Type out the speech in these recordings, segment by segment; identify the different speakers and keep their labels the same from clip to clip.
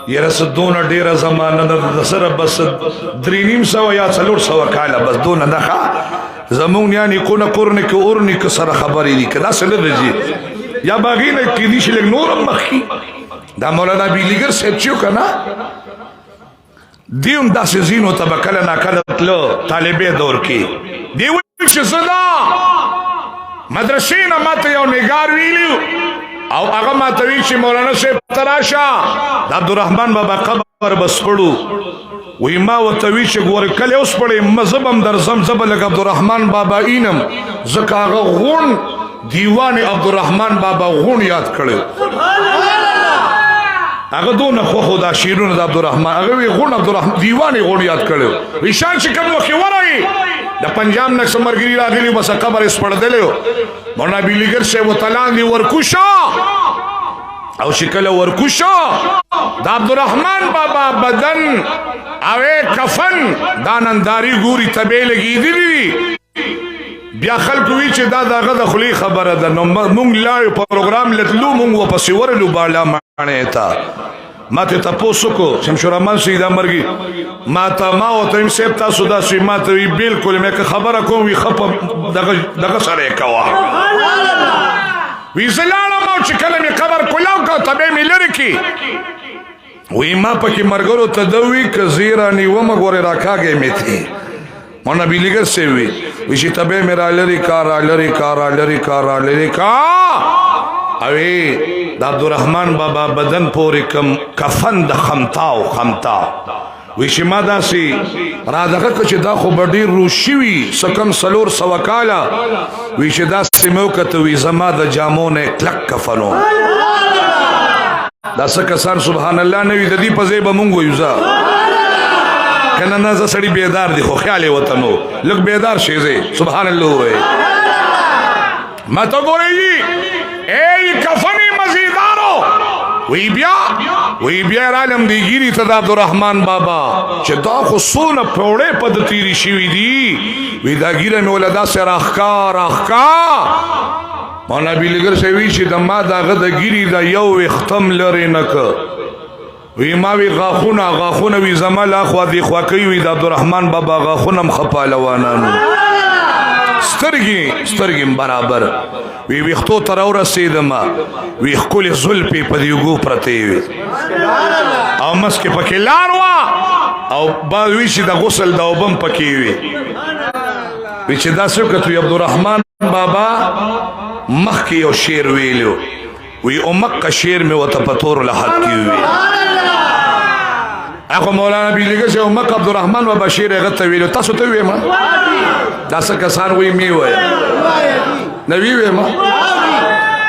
Speaker 1: یره دونه ډیره زمانه د سره بس 300 یا 400 کاله بس دونه نه زمون یعنی کونه قرن کې اورنی کې سره خبرې دي کدا سره رځي یا باغینه کې دي چې نور مخکي دا مولانا بیلیګر صاحب چې کنه دیوم داسې زینو تبکل نه کله تلو طالبې دور کې دی چې صدا مدرسې نه ماته یو نگار ویلو او هغه ماته وی چې مولانا صاحب تراشه د عبدالرحمن بابا قبر بس پړو وی ما ورته وی چې ګوره کله اوس پړې مذهبم در زمزم لکه عبدالرحمن بابا اینم ځکه هغه غون دیوان عبدالرحمن بابا غون یاد کړو هغه دونه خو خدا شیرونه د عبدالرحمن هغه وی غون عبدالرحمن دیوان غون یاد کړو ویشان چې کوم وخت ورای د پنجاب نه سمرګری راغلی بس قبر اس پړ دلو مولانا بیلیګر سے وتعالى دی ورکوشا او شکل ورکوشا د عبدالرحمن بابا بدن اوے کفن داننداری ګوري تبه لګی دی بیا خلک وی چې دا دغه د خلی خبره ده نو مونږ لا پروګرام لتلو مونږ واپس ورلو بالا معنی تا ماته تاسو کو شمشور امان سیدا مرګي ماته ما او تم سیب تاسو دا سي ماته وی بالکل مې خبره کوم وی خپ دغه سره کوا وی زلاله ما چې کلمه خبر کولاو کا تبه مې لری کی وی ما پکې مرګرو تدوي ک زیرانی و مګور راکاګې میتي مونا بیلیګر سی وی چې تبه مې را لری کا اوی د عبدالرحمن بابا بدن پورې کم کفن د خمتا وی چې ما داسې را دغه چې دا خو به ډېر روشي وي سکم 400 کاله وی چې داسې مې وکته وی زما د جامو نه کلک کفنو دا څه کسان سبحان الله نه وي د دې په ځای به مونږ ویو ځه کنه نه زه سړی بیدار دی خو خیال یې ورته نو لږ بیدار شي ځای سبحان الله ووایي ما ته ګورئ ای کفنی مزیدارو وی بیا رالم دیگیری تا دا عبدالرحمن بابا چه دا خو سونه پوڑے پد تیری شوی دی وی دا گیره مولدا سے راخکا مولانا بیلیګر سے وی چې د ما دا غد گیری دا یو اختم لري نک وی ما وی غاخونه وی زمال اخوا دی خوا کوي وی د عبدالرحمن بابا غاخونم خپالوانانو سترګیم برابر وی ویختو تر اور رسیدم وی خپل زلفې په دیوګو پرته وی او مسکه پکې لار وا او با وی چې د غسل د وبم پکې وی چې دا څوک ته عبدالرحمن بابا مخکې یو شعر ویلو وی امک شعر می وته پتور لحد کی وی اخو مولانا بیلیګر چې امک عبدالرحمن بابا شعر غته ویلو تاسو ته وی ما دا څه کسان وی می وای نبی وی ما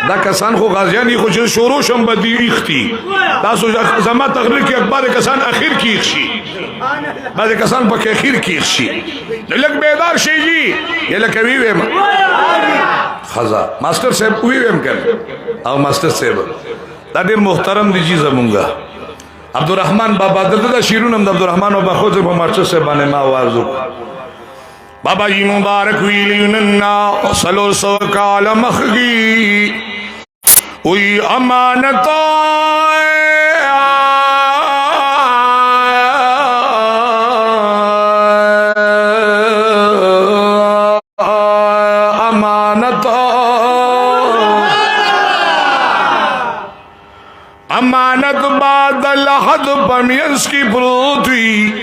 Speaker 1: دا کسان خو غازیانی خو چې شروع شم بدی اختی تاسو زما تقریر کې اخبار کسان اخر کې شي بعض کسان په اخر کې شي لکه بیدار شي جی یله کوي وی ما خزا ماستر صاحب وی ویم کړ او ماستر صاحب دا ډیر محترم دی جی زمونږه عبدالرحمن بابا دغه شیرونم د عبدالرحمن بابا خو په مارچ صاحب باندې ما आवाज بابا جی مبارک ویلیوننا صلو سو کال مخگی وی امانتا امانت بعد لحد پمینس کی پروتوی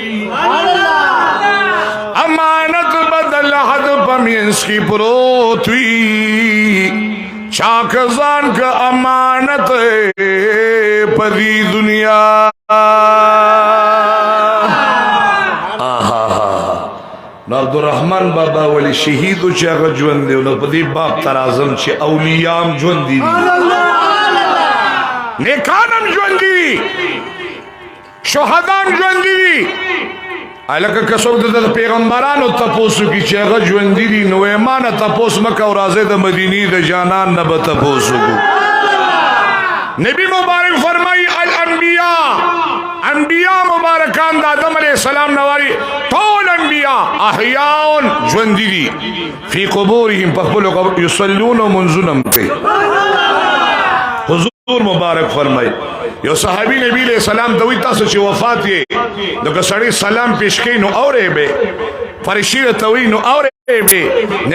Speaker 1: امانت بدل حد پمینس کی پروتوی چاکزان کا امانت پدی دنیا نو عبدالرحمن بابا ولی شهیدو چاگه جوند دیو نو پدی باب ترازم چه اولیام جوند دی نیکانم جوند دی شهدان جوند دی الکه کڅوک د پیغمبرانو تاسو کی چې هغه ژوند دي نو ایمانه تاسو مکه او راځي د مدینی د جانان نه به تاسو نبی مبارک فرمای انبیاء مبارکان د آدم علیہ السلام نواری ټول انبیاء احیاء ژوند دي فی قبورهم فخلق یصلون منزلم کوي مبارک فرمای یو صحابی نبی علیہ السلام دوی تاسو چې وفات یې نو که سړی سلام پیش کوي نو اورې به فرشتي ورته وایي نو اورې به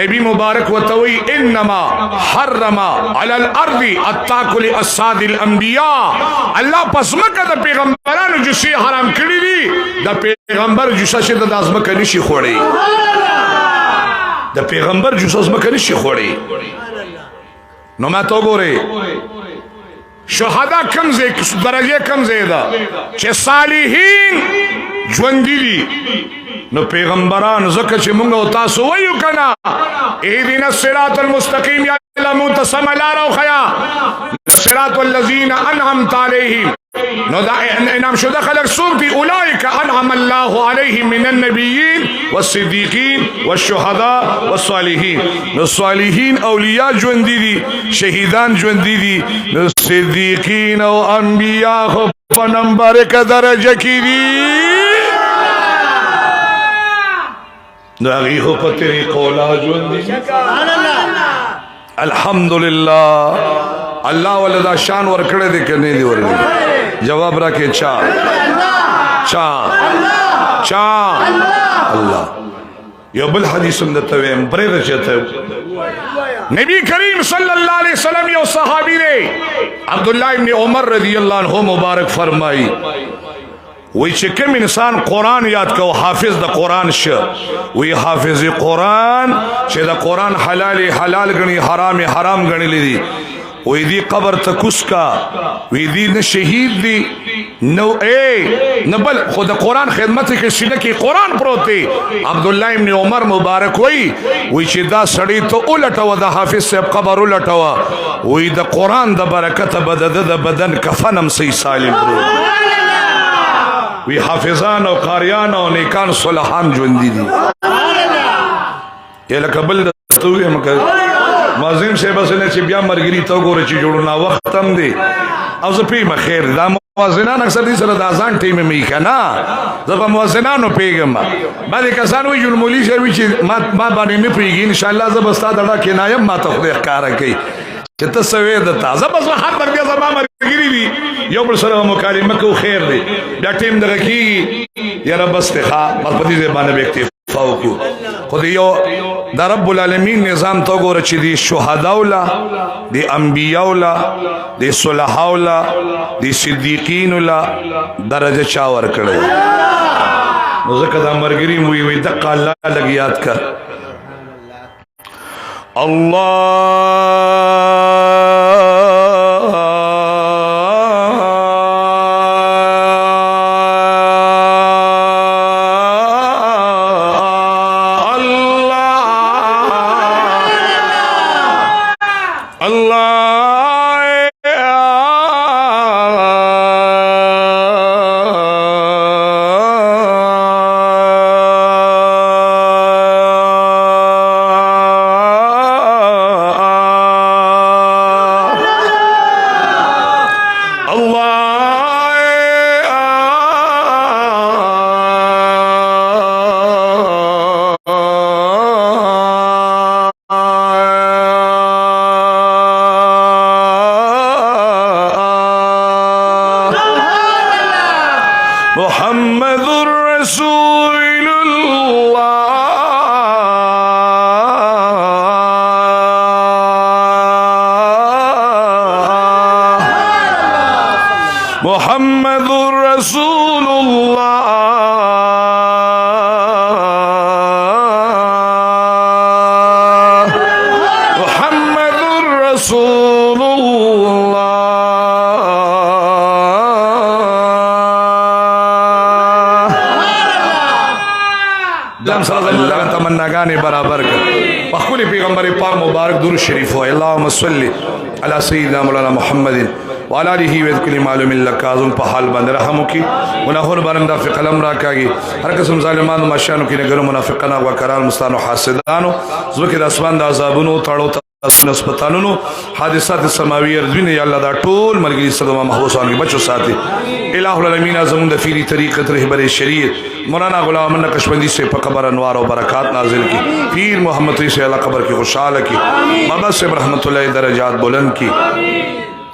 Speaker 1: نبی مبارک ورته وایي انما حرم علی الارض التاکل اجساد الانبیاء الله په ځمکه د پیغمبرانو جثې حرام کړي دي د پیغمبر جثه چې د ځمکه نشي خوړی د پیغمبر جثه ځمکه نشي خوړی نو ما تو ګورې شهدا کم زی درجه کم زیدا چې صالحین ژوندي دي نو پیغمبران زکه چې موږ او تاسو وایو کنه اهدنا الصراط المستقيم یا الله متصم لار او خیا صراط الذين انعمت عليهم نو دا انعام شو دخل سوق دي اولئك انعم الله عليهم من النبيين والصديقين والشهداء والصالحين نو صالحین اولیاء ژوندي دي شهیدان ژوندي دي نو صدیقین او انبیاء خو په نمبر کې درجه کې دي نو هغه خو په طریقو لا ژوندي الحمدلله الله ولدا شان ور کړه دې کنه دي ورني جواب را کې چا الله یو بل حدیث هم دته ویم پرې رچته نبی کریم صلی الله علیه وسلم یو صحابی دی عبد الله ابن عمر رضی الله عنه مبارک فرمایي وی چې کوم انسان قرآن یاد کو حافظ د قرآن شه وی حافظ قرآن چې د قرآن حلال غني حرام غني لیدي وی دی قبر تکوس کا وی دی نه شهید دی نو نه بل خود قرآن خدمت کې سینه کې قرآن پروت دی عبد الله ابن عمر مبارک وی چې دا سړی ته ولټو د حافظ صاحب قبر ولټو وی د قرآن د برکت د بدن کفنم سي سالم پروت وی حافظان او قاریان او نیکان صالحان ژوندي دي یله قبل دستوي مکه مازیم صاحب سره چې بیا مرګري تا ګوره چې جوړنا وخت هم دی او زه پیمه خیر دا موازنان اکثر دي سره د اذان ټیم مې کنا زه په موازنانو پیګم باندې کسان وی جوړ مولوی شوی چې ما باندې نه پیګی ان شاء الله زه بستا دړه کې نایم ما ته خدای ښکارا کوي چې ته سوي د تازه بس هر در بیا زما مرګري دي یو بل سره مکالمه کو خیر دی بیا ټیم دغه کی یا رب استخا بس په دې باندې به اکتفا وکړو خو یو د رب العالمین نظام تو ګوره چې دی شهدا ولا دی انبیاء ولا دی صالحا ولا دی صدیقین ولا درجه چا ور کړو نو ځکه دا مرګري وی دقه الله لګیات کا محمد رسول الله محمد رسول الله دم صلی اللہ علیہ تمنا گانے برابر کر پخولی پیغمبر پاک مبارک درود شریف ہو اللہم صلی علی سیدنا مولانا محمد وعلى آله وذكر معلوم لك اعظم په حال باندې رحم وکي ونهور باندې د قلم راکاږي هر قسم ظالمانو مشانو کې نګرو منافقانو وکران مستانو حاسدانو زوکه د اسمان د عذابونو تړو نسبتانونو حادثات سماوی ارضوین یا الله دا ټول ملګری صدما محبوسان کې بچو ساتي الہ العالمین اعظم د فیری طریقت رهبر شریعت مولانا غلام نقشبندی سے قبر انوار و برکات نازل کی پیر محمد سے اللہ قبر کی خوشحال کی بابا سے رحمت اللہ درجات بلند کی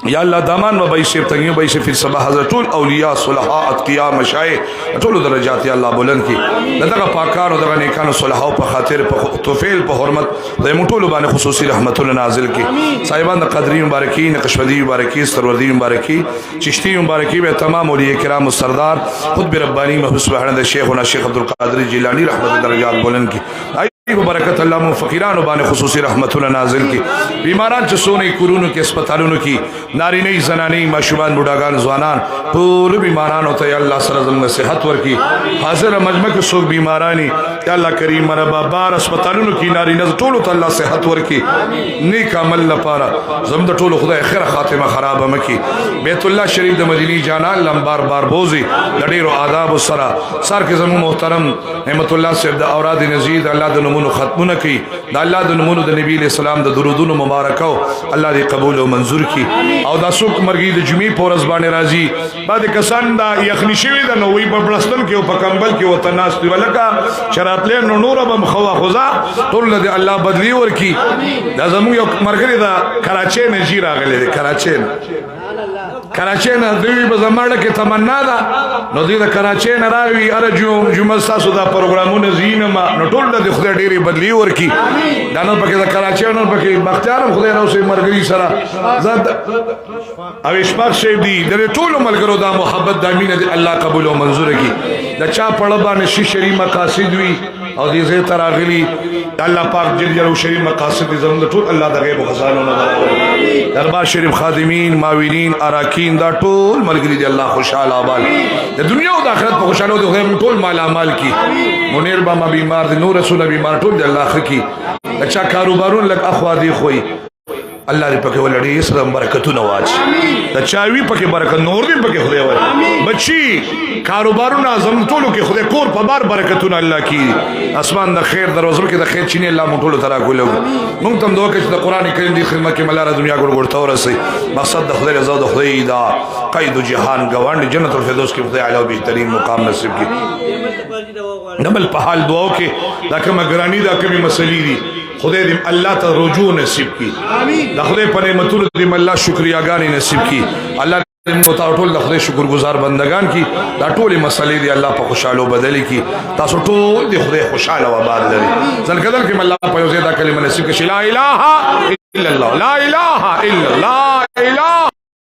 Speaker 1: یا الله دامان و بای شیب تنگیو بای شیب فی الصباح حضرت اولیاء صلحاء اتقیاء مشایخ ټول درجات یا الله بلند کی دغه پاکانو دغه نیکانو صلحاء په خاطر په توفیل په حرمت د مټولو باندې خصوصي رحمت الله نازل کی صاحبان د قدری مبارکی نقشبندی مبارکی سروردی مبارکی چشتی مبارکی به تمام اولیاء کرام سردار خود ربانی محبوب سبحان شیخنا شیخ عبدالقادر جیلانی رحمت درجات بلند کی برکت اللہ من فقیرانو بانے خصوصی رحمت اللہ نازل کی بیماران چه سونے کورونو کے اسپتالونو کی نارینی زنانی ماشومان بڑاگان زوانان پول بیماران ہوتا ہے اللہ سر ازم صحت ورکی حاضر مجمع کے سوک بیمارانی یا اللہ کریم ربا بار اسپتالونو کی نارینی طولو تا اللہ صحت ورکی نیک عمل لپارا زمد طولو خدا خیر خاتمہ خراب مکی بیت اللہ شریف دا مدینی جانان لمبار بار بوزی لڑیر و آداب و سرا سار کے زمو محترم نعمت اللہ سے دا اوراد نزید اللہ دا نمونو ختمونه کی دا الله د نمونو د نبی علیہ السلام د درودونو مبارکو الله دې قبول او منظور کی او دا څوک مرګي د جمعې پورز باندې راځي بعد کسان دا یخنی شوی د نوې په بلستان کې او په کمبل کې وته ناس دی ولکه شراتلې نو نور به مخوا خدا ټول د الله بدلی ورکی دا زمو یو مرګري دا کراچۍ نه جی راغلی دی کراچۍ نه دوی په زمانه کې تمنا ده نو دوی د کراچۍ نه راوي ارجو جمعه تاسو دا پروګرامونه زینما نو ټول د خدای ډېری بدلی ورکی دا نو پکې د کراچۍ نو پکې بختیارم خدای نو سي مرګري سره زاد او اشفاق شي دی د ټول ملګرو دا محبت د امینه الله قبول او منظور کی د چا پړ باندې شي شری مقاصد وی او دې زه تراغلی الله پاک جل جلاله شری مقاصد زموږ ټول الله د غیب خزانو نه دربار شریف خادمین معاونین اراکین دا ټول ملګری دی الله خوشاله آباد د دنیا او د آخرت په خوشاله دی هم ټول مال اعمال کی منیر بابا بیمار دی نور رسول بیمار ټول دی الله خکی اچھا کاروبارون لک اخوا دی خوئی الله دې پکې ولړي سره برکتونه واچي د چاوي پکې برکت نور دې پکې خدای ور بچي کاروبارونه اعظم ټولو کې خدای کور په بار برکتونه الله کی اسمان د خیر دروازو کې د خیر چینه الله مونږ ټول ترا کولو مونږ تم دوه کې د قران کریم دی خدمت کې ملاره دنیا ګور ګورته ورسي مقصد د خدای رضا د خدای دا قید جهان گواند جنت الفردوس کې خدای اعلی بهترین مقام نصیب کی نبل په حال دعاو کې دا کومه ګرانی دا کومه مسلې دي خدای دې الله ته رجوع نصیب کی دا خدای په نعمتونو دې الله شکریاګانی نصیب کی الله دې ټول د خدای شکر گزار بندگان کی دا ټول مسلې دې الله په خوشاله بدل کی تاسو ټول دې خدای خوشاله و آباد لري ځل کدل کې الله په یو ځای دا کلمه نصیب کی لا اله الا الله لا اله الا الله لا اله